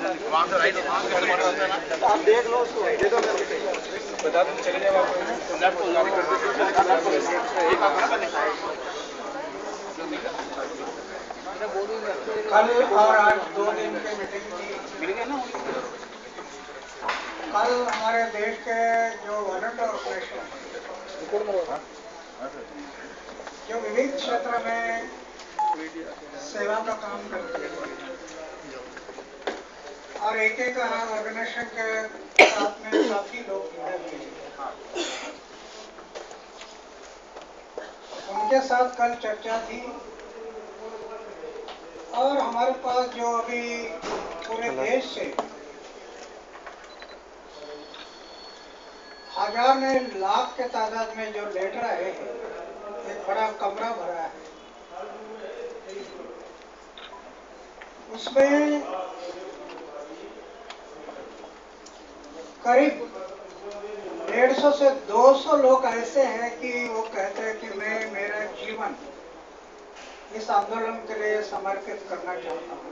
आप देख लो उसको, दे दो मेरे को, बता दो चले जाओ कल और आज 2 दिन की मीटिंग थी। कल हमारे देश के जो वॉलंटियर ऑर्गेनाइजेशन जो विविध क्षेत्र में सेवा का काम करते हैं और एक ऑर्गेनाइजेशन के साथ में काफी लोग जुड़े हुए हैं, उनके साथ कल चर्चा थी और हमारे पास जो अभी पूरे देश से हजार ने लाख के तादाद में जो लेटर आए हैं, एक बड़ा कमरा भरा है, उसमें करीब 150 से 200 लोग ऐसे हैं कि वो कहते हैं कि मैं मेरा जीवन इस आंदोलन के लिए समर्पित करना चाहता हूँ।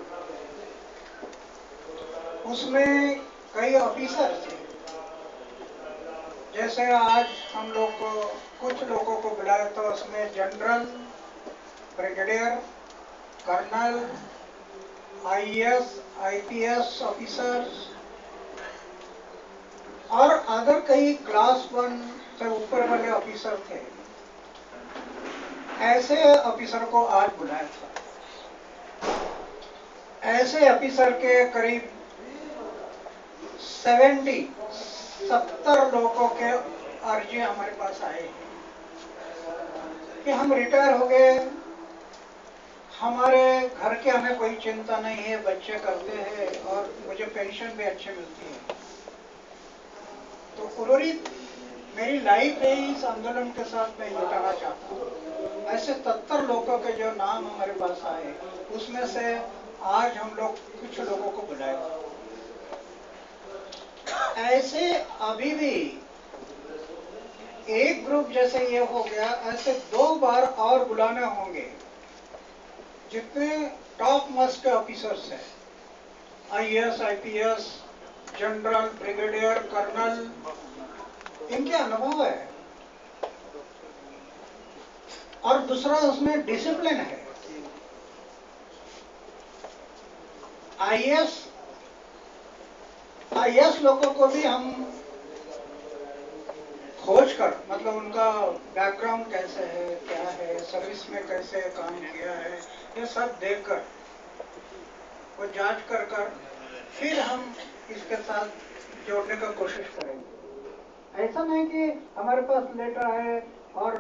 उसमें कई ऑफिसर थे, जैसे आज हम लोग को कुछ लोगों को बुलाया तो उसमें general, brigadier, colonel, IAS, IPS officers और अदर कई क्लास 1 से ऊपर वाले ऑफिसर थे। ऐसे ऑफिसर को आज बुलाया था। ऐसे ऑफिसर के करीब 70 लोगों के अर्जी हमारे पास आए हैं कि हम रिटायर हो गए, हमारे घर के हमें कोई चिंता नहीं है, बच्चे करते हैं और मुझे पेंशन भी अच्छी मिलती है, तो पूरी मेरी लाइफ है इस आंदोलन के साथ मैं जुटाना चाहता हूँ। ऐसे 70 लोगों के जो नाम हमारे पास आए, उसमें से आज हम लोग कुछ लोगों को बुलाए। ऐसे अभी भी एक ग्रुप जैसे ये हो गया, ऐसे 2 बार और बुलाने होंगे। जितने टॉप मोस्ट ऑफिसर्स हैं, IAS, IPS, general, brigadier, colonel, इनके अनुभव है और दूसरा उसमें डिसिप्लिन है। आईएएस लोगों को भी हम खोज कर, मतलब उनका बैकग्राउंड कैसे है, क्या है, सर्विस में कैसे काम किया है, ये सब देखकर वो जांच कर फिर हम इसके साथ जोड़ने का कोशिश करेंगे। ऐसा नहीं कि हमारे पास लेटर है और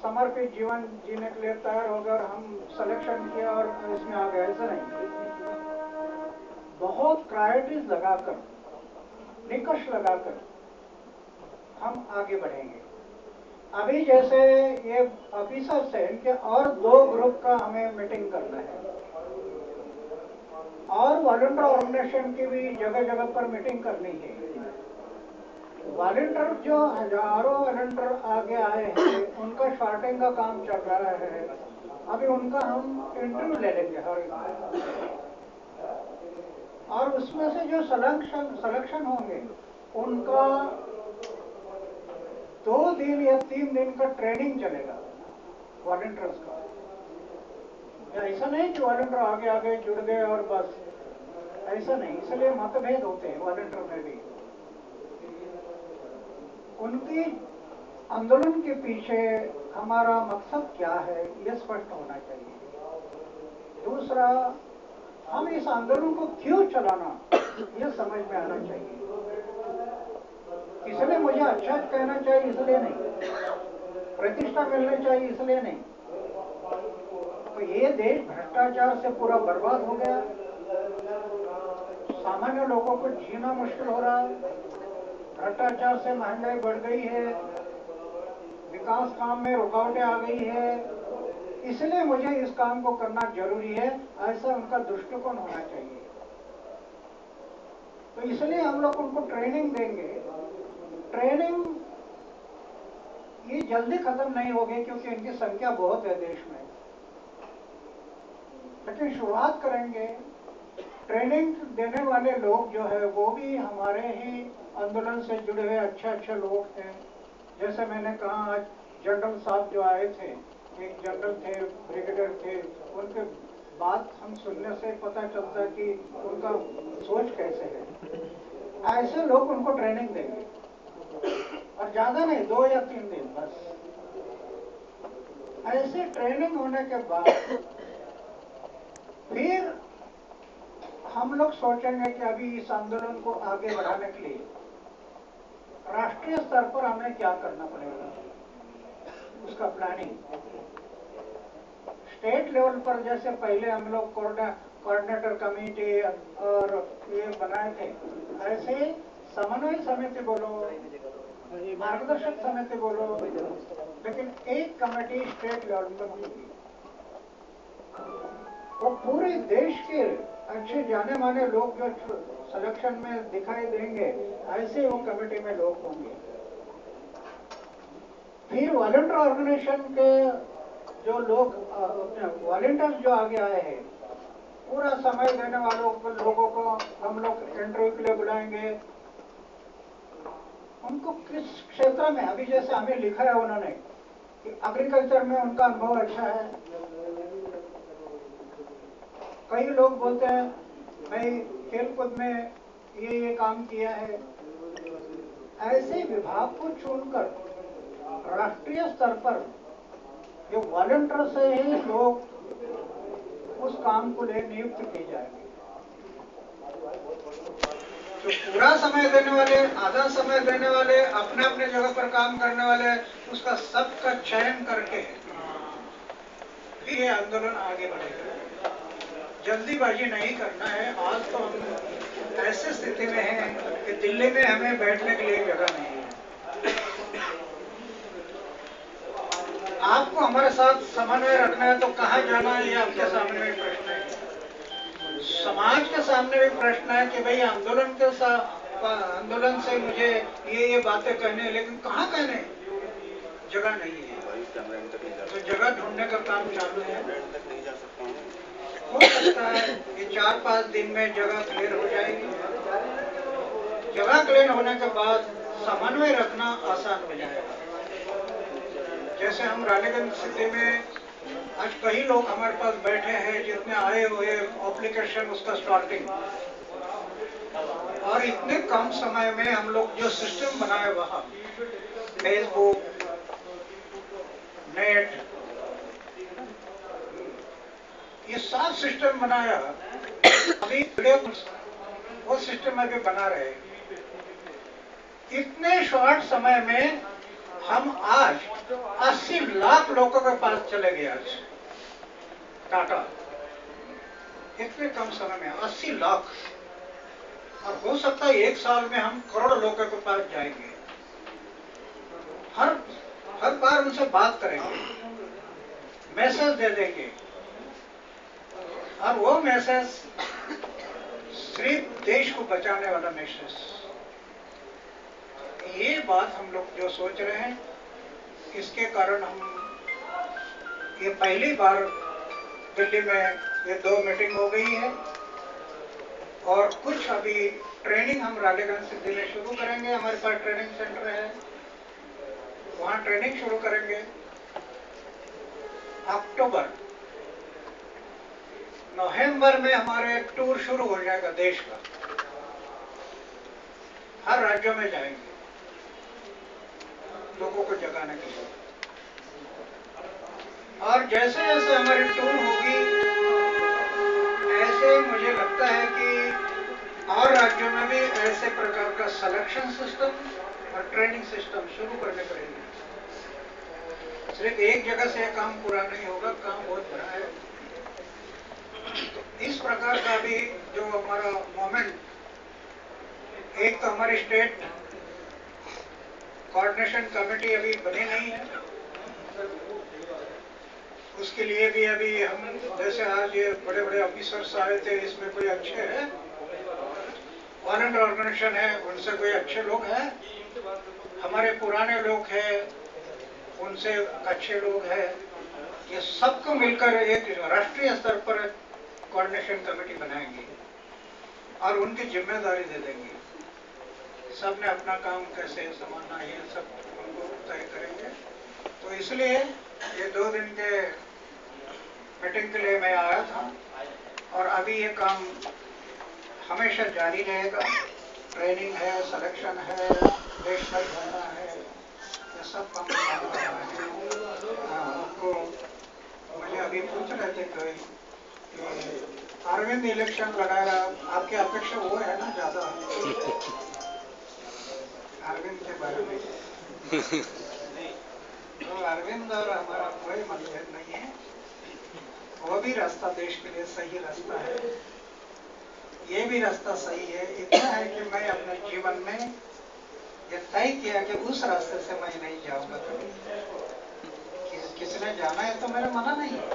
समर्पित जीवन जीने के लिए तैयार होकर हम सिलेक्शन किया और इसमें आ गए, ऐसा नहीं। बहुत प्रायोरिटीज लगाकर, निकष लगाकर हम आगे बढ़ेंगे। अभी जैसे ये ऑफिसर्स है, इनके और 2 ग्रुप का हमें मीटिंग करना है और वॉलंटियर ऑर्गेनाइजेशन की भी जगह जगह पर मीटिंग करनी है। वॉलंटियर जो हजारों वॉलंटियर आगे आए हैं, उनका शॉर्टिंग का काम चल रहा है। अभी उनका हम इंटरव्यू ले लेंगे हर और उसमें से जो सिलेक्शन होंगे उनका 2 दिन या 3 दिन का ट्रेनिंग चलेगा वॉलंटियर्स का। ऐसा नहीं कि वॉलंटियर आगे आगे जुड़ गए और बस, ऐसा नहीं। इसलिए मतभेद होते हैं वॉलंटियर में भी। उनकी आंदोलन के पीछे हमारा मकसद क्या है, यह स्पष्ट होना चाहिए। दूसरा, हम इस आंदोलन को क्यों चलाना, यह समझ में आना चाहिए। इसलिए मुझे अच्छा कहना चाहिए इसलिए नहीं, प्रतिष्ठा मिलनी चाहिए इसलिए नहीं। तो ये देश भ्रष्टाचार से पूरा बर्बाद हो गया, सामान्य लोगों को जीना मुश्किल हो रहा है, भ्रष्टाचार से महंगाई बढ़ गई है, विकास काम में रुकावटें आ गई है। इसलिए मुझे इस काम को करना जरूरी है, ऐसा उनका दृष्टिकोण होना चाहिए। तो इसलिए हम लोग उनको ट्रेनिंग देंगे। ट्रेनिंग ये जल्दी खत्म नहीं होगी क्योंकि इनकी संख्या बहुत है देश में, लेकिन शुरुआत करेंगे ट्रेनिंग देने वाले लोग जो है वो भी हमारे ही आंदोलन से जुड़े हुए अच्छे लोग हैं। जैसे मैंने कहा, आज जनरल साहब जो आए थे, एक जनरल थे, ब्रिगेडियर थे, उनके बात हम सुनने से पता चलता है कि उनका सोच कैसे है। ऐसे लोग उनको ट्रेनिंग देंगे, और ज्यादा नहीं, 2 या 3 दिन बस। ऐसे ट्रेनिंग होने के बाद फिर हम लोग सोचेंगे कि अभी इस आंदोलन को आगे बढ़ाने के लिए राष्ट्रीय स्तर पर हमें क्या करना पड़ेगा, उसका प्लानिंग। स्टेट लेवल पर जैसे पहले हम लोग कोऑर्डिनेटर कमेटी और ये बनाए थे, ऐसे समन्वय समिति बोलो, मार्गदर्शक समिति बोलो, लेकिन एक कमेटी स्टेट लेवल पर होगी। वो पूरे देश के अच्छे जाने माने लोग जो सिलेक्शन में दिखाई देंगे, ऐसे वो कमेटी में लोग होंगे। फिर वॉलंटियर ऑर्गेनाइजेशन के जो लोग, वॉलंटियर्स जो आगे आए हैं, पूरा समय देने वालों को, लोगों को हम लोग इंटरव्यू के लिए बुलाएंगे। उनको किस क्षेत्र में, अभी जैसे हमें लिखा है उन्होंने कि एग्रीकल्चर में उनका अनुभव अच्छा है। कई लोग बोलते हैं भाई खेलकूद में ये काम किया है। ऐसे विभाग को चुनकर राष्ट्रीय स्तर पर जो वॉलंटियर से ही लोग उस काम को ले नियुक्त किए जाएंगे। जो पूरा समय देने वाले, आधा समय देने वाले, अपने अपने जगह पर काम करने वाले, उसका सबका चयन करके फिर ये आंदोलन आगे बढ़ेगा। जल्दीबाजी नहीं करना है। आज तो हम ऐसी स्थिति में हैं कि दिल्ली में हमें बैठने के लिए जगह नहीं है। आपको हमारे साथ समन्वय रखना है तो कहाँ जाना है, ये आपके सामने भी प्रश्न है। समाज के सामने भी प्रश्न है कि भाई आंदोलन से मुझे ये बातें कहने हैं, लेकिन कहाँ कहने, जगह नहीं है। तो जगह ढूंढने का काम चालू है। हो सकता है कि 4-5 दिन में जगह क्लियर हो जाएगी। जगह क्लियर होने के बाद समन्वय रखना आसान हो जाएगा। जैसे हम रानीगंज सिटी में आज कई लोग हमारे पास बैठे हैं, जितने आए हुए एप्लीकेशन उसका स्टार्टिंग, और इतने कम समय में हम लोग जो सिस्टम बनाए, वहाँ फेसबुक, नेट, ये सब सिस्टम बनाया। अभी वो सिस्टम अभी बना रहे। इतने शॉर्ट समय में हम आज 80 लाख लोगों के पास चले गए। आज टाटा इतने कम समय में 80 लाख, और हो सकता है 1 साल में हम करोड़ लोगों के पास जाएंगे। हर बार उनसे बात करेंगे, मैसेज दे देंगे, और वो मैसेज सिर्फ देश को बचाने वाला मैसेज। ये बात हम लोग जो सोच रहे हैं, इसके कारण हम ये पहली बार दिल्ली में ये 2 मीटिंग हो गई है, और कुछ अभी ट्रेनिंग हम रानीगंज सिटी में शुरू करेंगे। हमारे पास ट्रेनिंग सेंटर है, वहाँ ट्रेनिंग शुरू करेंगे। अक्टूबर नवंबर में हमारे टूर शुरू हो जाएगा देश का। हर राज्यों में जाएंगे लोगों को जगाने के लिए। और जैसे जैसे हमारी टूर होगी, ऐसे मुझे लगता है कि और राज्यों में भी ऐसे प्रकार का सिलेक्शन सिस्टम और ट्रेनिंग सिस्टम शुरू करने पड़ेंगे। सिर्फ एक जगह से काम पूरा नहीं होगा, काम बहुत बड़ा है। तो इस प्रकार का भी जो हमारा मूवमेंट, एक तो हमारी स्टेट कोऑर्डिनेशन कमेटी अभी बनी नहीं है, उसके लिए भी अभी हम, जैसे आज ये बड़े बड़े ऑफिसर्स आए थे, इसमें कोई अच्छे हैं, वॉलंटियर ऑर्गेनाइजेशन है, उनसे कोई अच्छे लोग हैं, हमारे पुराने लोग हैं, उनसे अच्छे लोग हैं। ये सबको मिलकर एक राष्ट्रीय स्तर पर कोऑर्डिनेशन कमेटी बनाएंगे। और उनकी जिम्मेदारी दे देंगे। सबने अपना काम कैसे संभालना है ये सब उनको तय करेंगे। तो इसलिए ये 2 दिन के मीटिंग के लिए मैं आया था और अभी ये काम हमेशा जारी रहेगा। ट्रेनिंग है, सिलेक्शन है, देश भर घूमना है, ये सब काम चल रहा है। उनको मुझे अभी पूछ रहे थे कोई कि अरविंद इलेक्शन लड़ाएगा, आपकी अपेक्षा वो है ना ज्यादा अरविंद के बारे में। तो अरविंद और हमारा कोई मतभेद नहीं है। वो भी रास्ता देश के लिए सही रास्ता है, ये भी रास्ता सही है। इतना है कि मैं अपने जीवन में ये तय किया कि उस रास्ते से मैं नहीं जाऊंगा कभी। किसी ने जाना है तो मेरा मना नहीं है,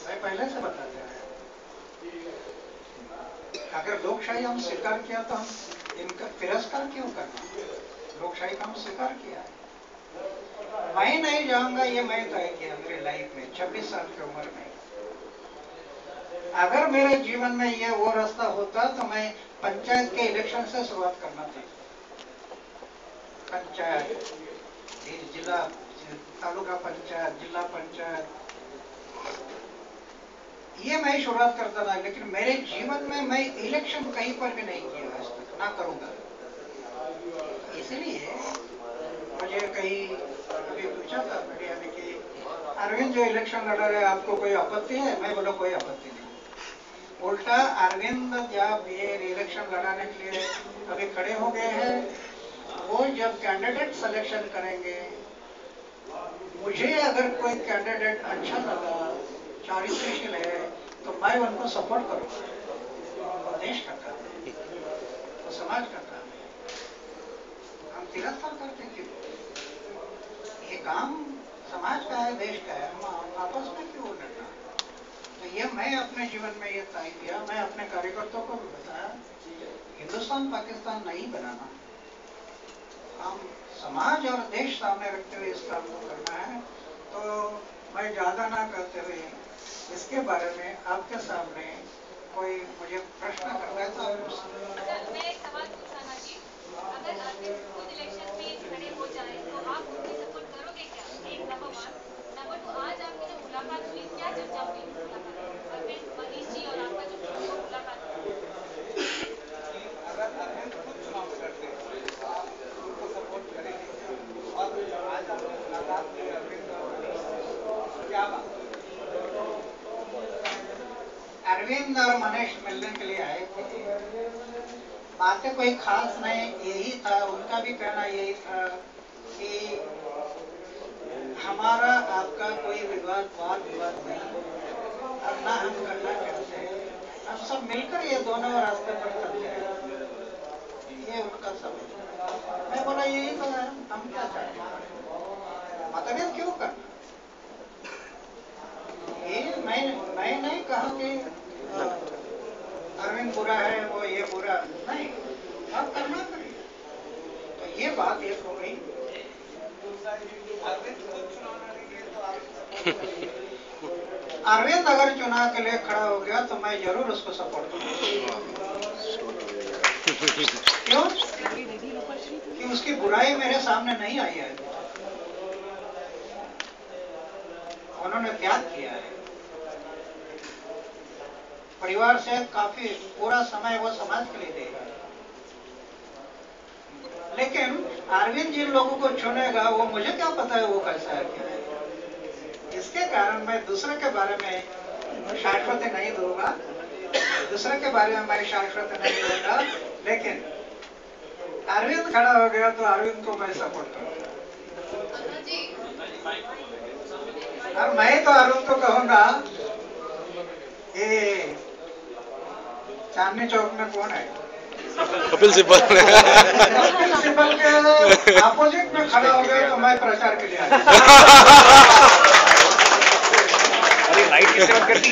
मैं पहले से बता दिया है। अगर लोकशाही हम स्वीकार किया तो हम इनका तिरस्कार क्यों करना? लोकशाही का हम स्वीकार किया है। मैं नहीं जाऊंगा ये मैं तय किया मेरी लाइफ में 26 साल की उम्र में। अगर मेरे जीवन में ये वो रास्ता होता तो मैं पंचायत के इलेक्शन से शुरुआत करना था। पंचायत, जिला, तालुका पंचायत, जिला पंचायत, ये मैं शुरुआत करता था। लेकिन मेरे जीवन में मैं इलेक्शन कहीं पर भी नहीं किया आज तक, ना करूंगा। इसलिए मुझे कहीं अभी पूछा था मीडिया में कि अरविंद जो इलेक्शन लड़ रहे हैं आपको कोई आपत्ति है? मैं बोला कोई आपत्ति नहीं। उल्टा अरविंद जब ये इलेक्शन लड़ाने के लिए अभी खड़े हो गए हैं, वो जब कैंडिडेट सिलेक्शन करेंगे, मुझे अगर कोई कैंडिडेट अच्छा लगा, चारित्र्यशील है, तो मैं उनको सपोर्ट करूंगा। देश का काम है, तो समाज का काम है, हम तिरस्कार करते क्यों? ये काम समाज का है, देश का है, हम आपस में क्यों लड़ना? तो ये मैं अपने जीवन में ये तय किया। मैं अपने कार्यकर्ताओं को भी बताया, हिंदुस्तान पाकिस्तान नहीं बनाना, हम समाज और देश सामने रखते हुए इस काम को करना है। तो मैं ज्यादा ना कहते हुए इसके बारे में आपके सामने कोई मुझे प्रश्न करता है तो आप पूछ सकते हैं। मैं एक सवाल पूछा ना जी, अगर अरविंद खुद इलेक्शन में खड़े हो जाए तो आप उनकी सपोर्ट करोगे क्या? एक नंबर 1। नंबर 2, आज आपकी जो मुलाकात हुई, क्या चर्चा हुई मुलाकात में? अरविंद, मनीष जी और आपका जो मुलाकात हुई? अगर अरविंद खुद चुनाव लड़ते तो आप उनको सपोर्ट करेंगे। और आज आपकी मुलाकात में अरविंद और मनीष, क्या बात? अरविंद और मनीष मिलने के लिए आए थे, बातें कोई खास नहीं, यही था, उनका भी कहना यही था कि हमारा आपका कोई वाद विवाद नहीं और ना हम करना चाहते हैं, हम सब मिलकर ये दोनों रास्ते पर चलते हैं, ये उनका सब। मैं बोला यही तो है, हम क्या चाहते हैं, मतभेद क्यों करना? ये मैं नहीं कहा कि अरविंद बुरा है, वो ये बुरा नहीं, आप करना करिए। तो ये बात एक हो गई। अरविंद खुद चुनाव लड़ेंगे तो आप सपोर्ट करेंगे? अरविंद अगर चुनाव के लिए खड़ा हो गया तो मैं जरूर उसको सपोर्ट करूंगा। क्यों? कि उसकी बुराई मेरे सामने नहीं आई है, उन्होंने त्याग किया है, परिवार से काफी पूरा समय वो समाज के लिए देगा। लेकिन अरविंद जिन लोगों को चुनेगा वो मुझे क्या पता है वो कैसा है क्या है। इसके कारण मैं दूसरे के बारे में शाश्वती नहीं दूंगा, दूसरे के बारे में मैं शाश्वती नहीं दूंगा। लेकिन अरविंद खड़ा हो गया तो अरविंद को मैं सपोर्ट करूंगा। और मैं तो अरविंद को कहूंगा, ये चांदनी चौक में कौन है? कपिल सिब्बल कपिल सिब्बल के अपोजिट में खड़ा हो गया तो मैं प्रचार के लिए आया। अरे लाइट किसने बंद कर दी?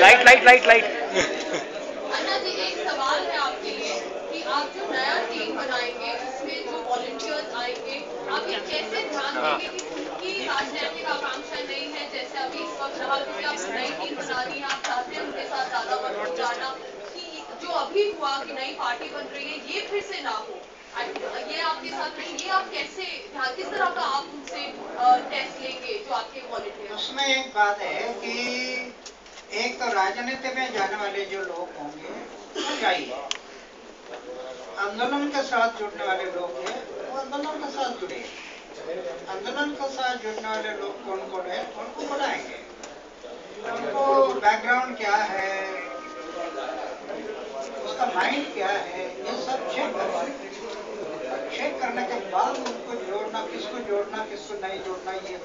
Light light light light. Anna ji, एक सवाल है आपके लिए कि आप जो नया टीम बनाएंगे उसमें जो वॉलंटियर्स आएंगे, आप ये कैसे ध्यान देंगे कि उनकी राजनीतिक आकांक्षा नहीं है जैसे अभी इस वक्त रहा, क्योंकि आप नई टीम बना रही हैं, आप चाहते हैं उनके साथ ज्यादा वक्त गुजारना, कि जो अभी हुआ कि नई पार्टी बन रही है, ये फिर से ना हो, ये आपके साथ नहीं, ये आप कैसे ध्यान, किस तरह का आप उनसे टेस्ट लेंगे जो आपके वॉलंटियर? उसमें एक बात है कि एक तो राजनीति में जाने वाले जो लोग होंगे वो जाइए, आंदोलन के साथ जुड़ने वाले लोग हैं वो आंदोलन के साथ जुड़े, आंदोलन के साथ जुड़ने वाले लोग कौन कौन है उनको बुलाएंगे, उनको बैकग्राउंड क्या है, उसका माइंड क्या है, ये सब चेक करेंगे। चेक करने के बाद उनको जोड़ना, किसको नहीं जोड़ना, ये